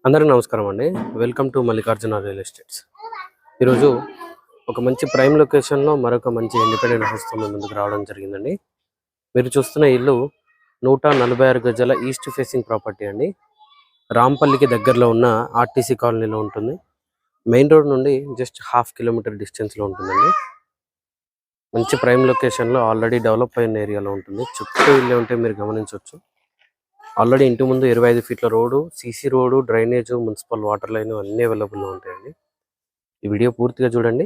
అందరికీ నమస్కారం అండి. Welcome to Mallikarjuna real estates. ఈరోజు ఒక మంచి ప్రైమ్ లొకేషన్లో మరొక మంచి ఇండిపెండెంట్ హౌస్తో ముందుకు రావడం జరిగిందండి. మీరు చూస్తున్న ఇల్లు 146 గజాల ఈస్ట్ ఫేసింగ్ ప్రాపర్టీ అండి. రాంపల్లికి దగ్గరలో ఉన్న ఆర్టీసీ కాలనీలో ఉంటుంది. మెయిన్ రోడ్ నుండి జస్ట్ ½ కిలోమీటర్ డిస్టెన్స్లో ఉంటుందండి. మంచి ప్రైమ్ లొకేషన్లో ఆల్రెడీ డెవలప్ అయిన ఏరియాలో ఉంటుంది. చుట్టూ ఇల్లు ఉంటే మీరు గమనించవచ్చు. ఆల్రెడీ ఇంటి ముందు 25 ఫీట్ల road, CC road, drainage, municipal water line అన్నీ అవైలబుల్లో ఉంటాయండి. ఈ వీడియో పూర్తిగా చూడండి.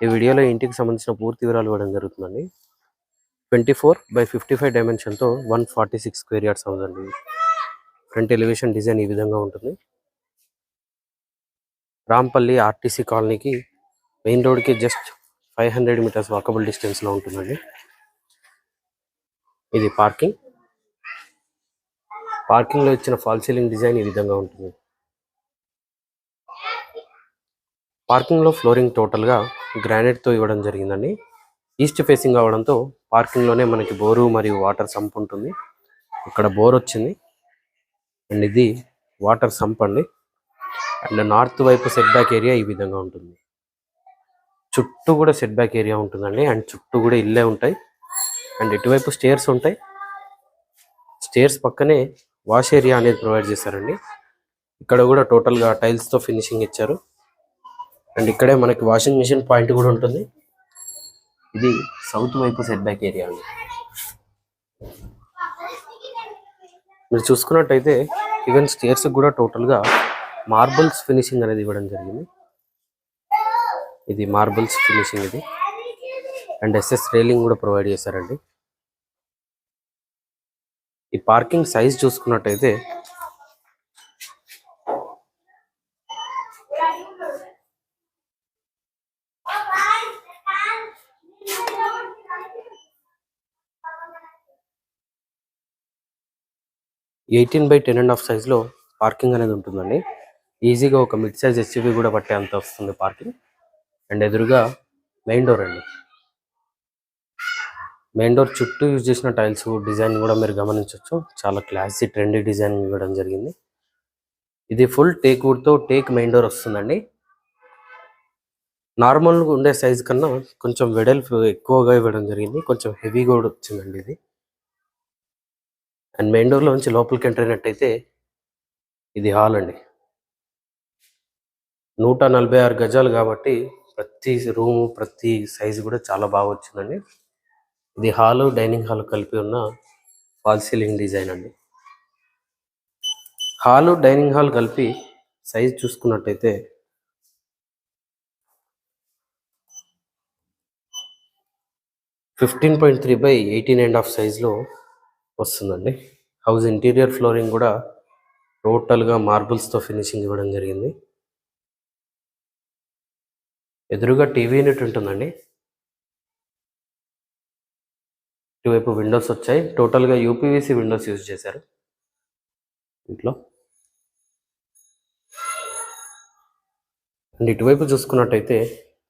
ఈ వీడియోలో ఇంటికి సంబంధించిన పూర్తి వివరాలు ఇవ్వడం జరుగుతుందండి. 24/55 డైమెన్షన్తో 146 స్క్వేర్ యార్డ్స్ హౌస్ అండి. ఫ్రంట్ ఎలివేషన్ డిజైన్ ఈ విధంగా ఉంటుంది. రాంపల్లి ఆర్టీసీ కాలనీకి మెయిన్ రోడ్కి జస్ట్ 500 మీటర్స్ వాకబుల్ డిస్టెన్స్లో ఉంటుందండి. ఇది పార్కింగ్లో ఇచ్చిన ఫాల్ సీలింగ్ డిజైన్ ఈ విధంగా ఉంటుంది. పార్కింగ్లో ఫ్లోరింగ్ టోటల్గా గ్రానైట్తో ఇవ్వడం జరిగిందండి. ఈస్ట్ ఫేసింగ్ అవ్వడంతో పార్కింగ్లోనే మనకి బోరు మరియు వాటర్ సంప్ ఉంటుంది. ఇక్కడ బోర్ వచ్చింది అండ్ ఇది వాటర్ సంప్ అండి. అండ్ నార్త్ వైపు సెట్ బ్యాక్ ఏరియా ఈ విధంగా ఉంటుంది. చుట్టూ కూడా సెట్ బ్యాక్ ఏరియా ఉంటుందండి. అండ్ చుట్టూ కూడా ఇల్లే ఉంటాయి. అండ్ ఇటువైపు స్టేర్స్ ఉంటాయి. స్టేర్స్ పక్కనే వాష్ ఏరియా అనేది ప్రొవైడ్ చేశారండి. ఇక్కడ కూడా టోటల్గా టైల్స్తో ఫినిషింగ్ ఇచ్చారు. అండ్ ఇక్కడే మనకి వాషింగ్ మిషన్ పాయింట్ కూడా ఉంటుంది. ఇది సౌత్ వైపు సెట్ బ్యాక్ ఏరియా అండి. మీరు చూసుకున్నట్టయితే ఈవెన్ స్టేర్స్ కూడా టోటల్గా మార్బుల్స్ ఫినిషింగ్ అనేది ఇవ్వడం జరిగింది. ఇది మార్బుల్స్ ఫినిషింగ్ ఇది. అండ్ ఎస్ఎస్ రైలింగ్ కూడా ప్రొవైడ్ చేశారండి. ఈ పార్కింగ్ సైజ్ చూసుకున్నట్టయితే 18/10.5 సైజ్లో పార్కింగ్ అనేది ఉంటుందండి. ఈజీగా ఒక మిడ్ సైజ్ ఎస్యూవీ కూడా పట్టే అంత వస్తుంది పార్కింగ్. అండ్ ఎదురుగా మెయిన్ డోర్ అండి. మెయిన్ డోర్ చుట్టూ యూజ్ చేసిన టైల్స్ డిజైన్ కూడా మీరు గమనించవచ్చు. చాలా క్లాసీ ట్రెండీ డిజైన్ ఇవ్వడం జరిగింది. ఇది ఫుల్ టేక్ వుడ్తో టేక్ మెయిన్ డోర్ వస్తుందండి. నార్మల్గా ఉండే సైజ్ కన్నా కొంచెం వెడల్పు ఎక్కువగా ఇవ్వడం జరిగింది. కొంచెం హెవీ కూడా వచ్చిందండి ఇది. అండ్ మెయిన్ డోర్లో నుంచి లోపలికి ఎంటర్ అయినట్టయితే ఇది హాల్ అండి. 146 గజాలు కాబట్టి ప్రతి రూము ప్రతి సైజు కూడా చాలా బాగా వచ్చిందండి. ఇది హాలు డైనింగ్ హాల్ కలిపి ఉన్న ఫాల్ సీలింగ్ డిజైన్ అండి. హాలు డైనింగ్ హాల్ కలిపి సైజ్ చూసుకున్నట్టయితే 15.3/18.5 సైజులో వస్తుందండి. హౌస్ ఇంటీరియర్ ఫ్లోరింగ్ కూడా టోటల్గా మార్బుల్స్తో ఫినిషింగ్ ఇవ్వడం జరిగింది. ఎదురుగా టీవీ యూనిట్ ఉంటుందండి. ఇటువైపు విండోస్ వచ్చాయి. టోటల్గా యూపీవీసీ విండోస్ యూజ్ చేశారు ఇంట్లో. అండ్ ఇటువైపు చూసుకున్నట్టయితే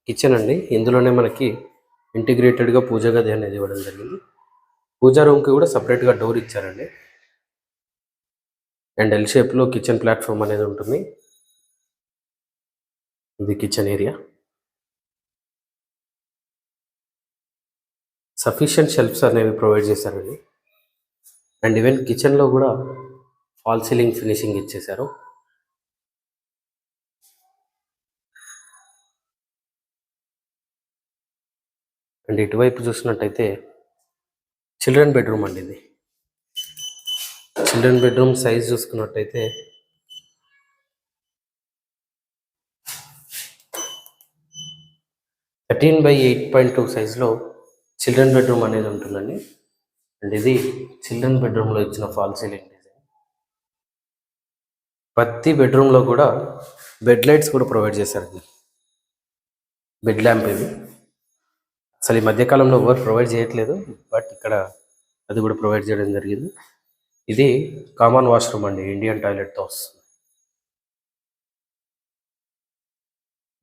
కిచెన్ అండి. ఇందులోనే మనకి ఇంటిగ్రేటెడ్గా పూజ గది అనేది ఇవ్వడం జరిగింది. పూజా రూమ్కి కూడా సపరేట్గా డోర్ ఇచ్చారండి. అండ్ ఎల్ షేప్లో కిచెన్ ప్లాట్ఫామ్ అనేది ఉంటుంది. ఇది కిచెన్ ఏరియా. సఫిషియంట్ షెల్ఫ్స్ అనేవి ప్రొవైడ్ చేశారండి. అండ్ ఈవెన్ కిచెన్లో కూడా ఫాల్ సీలింగ్ ఫినిషింగ్ ఇచ్చేశారు. అండ్ ఇటువైపు చూసినట్టయితే చిల్డ్రన్ బెడ్రూమ్ అండి. ఇది చిల్డ్రన్ బెడ్రూమ్ సైజ్ చూసుకున్నట్టయితే 13/8.2 సైజులో చిల్డ్రన్ బెడ్రూమ్ అనేది ఉంటుందండి. అండ్ ఇది చిల్డ్రన్ బెడ్రూమ్లో ఇచ్చిన ఫాల్ సీలింగ్ డిజైన్. ప్రతి బెడ్రూమ్లో కూడా బెడ్ లైట్స్ కూడా ప్రొవైడ్ చేశారండి. బెడ్ ల్యాంప్ ఇది అసలు ఈ మధ్యకాలంలో ఎవరు ప్రొవైడ్ చేయట్లేదు, బట్ ఇక్కడ అది కూడా ప్రొవైడ్ చేయడం జరిగింది. ఇది కామన్ వాష్రూమ్ అండి, ఇండియన్ టాయిలెట్తో వస్తుంది.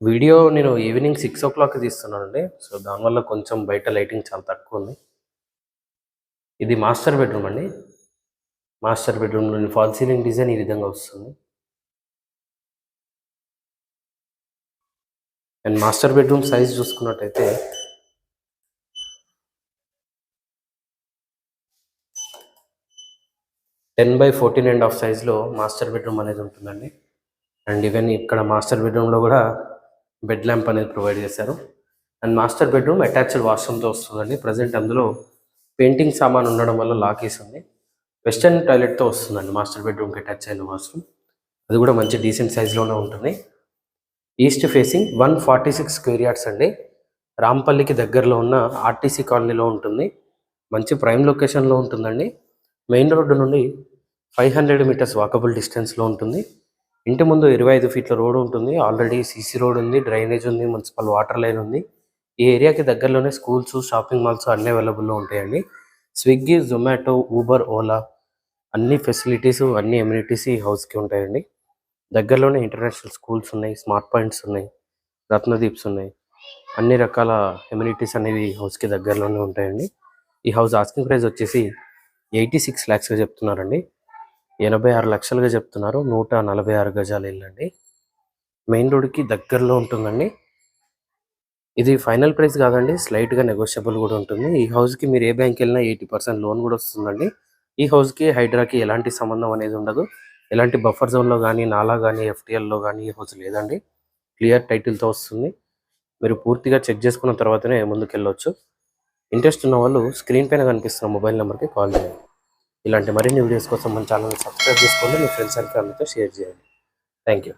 వీడియో నేను ఈవినింగ్ 6 o'clock తీస్తున్నానండి. సో దానివల్ల కొంచెం బయట లైటింగ్ చాలా తక్కువ ఉంది. ఇది మాస్టర్ బెడ్రూమ్ అండి. మాస్టర్ బెడ్రూమ్లోని ఫాల్ సీలింగ్ డిజైన్ ఈ విధంగా వస్తుంది. అండ్ మాస్టర్ బెడ్రూమ్ సైజ్ చూసుకున్నట్టయితే 10/14.5 సైజ్లో మాస్టర్ బెడ్రూమ్ అనేది ఉంటుందండి. అండ్ ఈవెన్ ఇక్కడ మాస్టర్ బెడ్రూమ్లో కూడా బెడ్ ల్యాంప్ అనేది ప్రొవైడ్ చేశారు. అండ్ మాస్టర్ బెడ్రూమ్ అటాచ్డ్ వాష్రూమ్తో వస్తుందండి. ప్రజెంట్ అందులో పెయింటింగ్ సామాన్ ఉండడం వల్ల లాక్ వేసి ఉంది. వెస్టర్న్ టాయిలెట్తో వస్తుందండి మాస్టర్ బెడ్రూమ్కి అటాచ్ అయిన వాష్రూమ్. అది కూడా మంచి డీసెంట్ సైజ్లోనే ఉంటుంది. ఈస్ట్ ఫేసింగ్ 146 స్క్వేర్ యార్డ్స్ అండి. రాంపల్లికి దగ్గరలో ఉన్న ఆర్టీసీ కాలనీలో ఉంటుంది. మంచి ప్రైమ్ లొకేషన్లో ఉంటుందండి. మెయిన్ రోడ్డు నుండి 500 మీటర్స్ వాకబుల్ డిస్టెన్స్లో ఉంటుంది. ఇంటి ముందు 25 ఫీట్ల రోడ్ ఉంటుంది. ఆల్రెడీ సీసీ రోడ్ ఉంది, డ్రైనేజ్ ఉంది, మున్సిపల్ వాటర్ లైన్ ఉంది. ఈ ఏరియాకి దగ్గరలోనే స్కూల్స్, షాపింగ్ మాల్స్ అన్నీ అవైలబుల్లో ఉంటాయండి. స్విగ్గీ, జొమాటో, ఊబర్, ఓలా అన్ని ఫెసిలిటీస్, అన్ని ఎమ్యూనిటీస్ ఈ హౌస్కి ఉంటాయండి. దగ్గరలోనే ఇంటర్నేషనల్ స్కూల్స్ ఉన్నాయి, స్మార్ట్ పాయింట్స్ ఉన్నాయి, రత్నదీప్స్ ఉన్నాయి. అన్ని రకాల ఎమ్యూనిటీస్ అనేవి ఈ హౌస్కి దగ్గరలోనే ఉంటాయండి. ఈ హౌస్ ఆస్కింగ్ ప్రైస్ వచ్చేసి 86 lakhsగా చెప్తున్నారండి. 86 లక్షలుగా చెప్తున్నారు. 146 గజాల ఇల్లు అండి. మెయిన్ రోడ్కి దగ్గరలో ఉంటుందండి. ఇది ఫైనల్ ప్రైస్ కాదండి, స్లైట్గా నెగోషియబుల్ కూడా ఉంటుంది. ఈ హౌస్కి మీరు ఏ బ్యాంక్ వెళ్ళినా 80% లోన్ కూడా వస్తుందండి. ఈ హౌస్కి హైడ్రాకి ఎలాంటి సంబంధం అనేది ఉండదు. ఎలాంటి బఫర్ జోన్లో కానీ, నాలా కానీ, ఎఫ్టీఎల్లో కానీ ఈ హౌస్ లేదండి. క్లియర్ టైటిల్తో వస్తుంది. మీరు పూర్తిగా చెక్ చేసుకున్న తర్వాతనే ముందుకెళ్ళవచ్చు. ఇంట్రెస్ట్ ఉన్న వాళ్ళు స్క్రీన్ పైన కనిపిస్తున్న మొబైల్ నెంబర్కి కాల్ చేయండి. ఇలాంటి మరిన్ని వీడియోస్ కోసం మన ఛానల్ని సబ్స్క్రైబ్ చేసుకోండి. మీ ఫ్రెండ్స్ అండ్ ఫ్యామిలీతో షేర్ చేయండి. Thank you.